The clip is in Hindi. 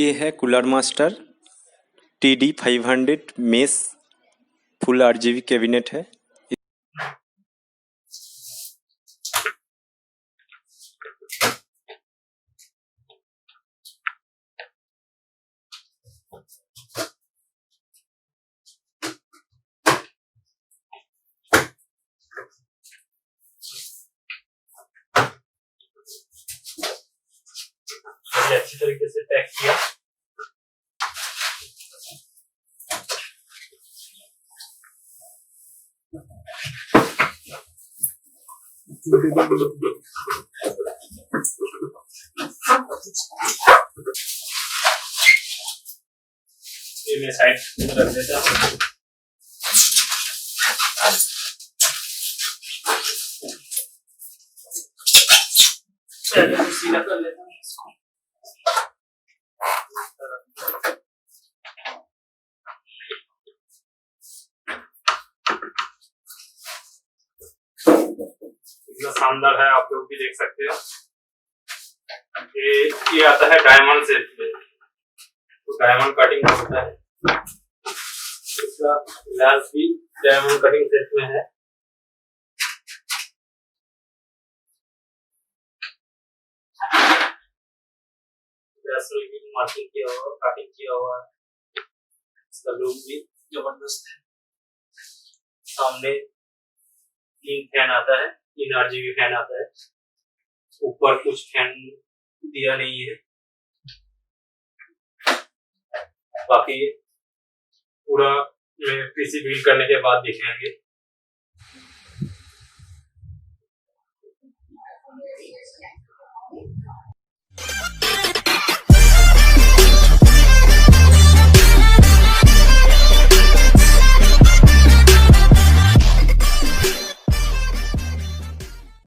ये है cooler master TD500 mesh full RGB cabinet है। अच्छी तरीके से पैक किया। ये मैं साइड रख देता हूँ। पहले तो सीधा कर लेता हूँ इसको। इतना शानदार है, आप लोग भी देख सकते हो। ये आता है डायमंड सेट में, तो डायमंड कटिंग होता है। इसका ग्लास भी डायमंड कटिंग सेट में है। मार्किंग किया हुआ, कटिंग किया हुआ, इसका लुक भी जबरदस्त है। सामने 3 फैन आता है, 3 RGB फैन आता है। ऊपर कुछ फैन दिया नहीं है, बाकी पूरा मैं पीसी बिल्ड करने के बाद दिखाएंगे।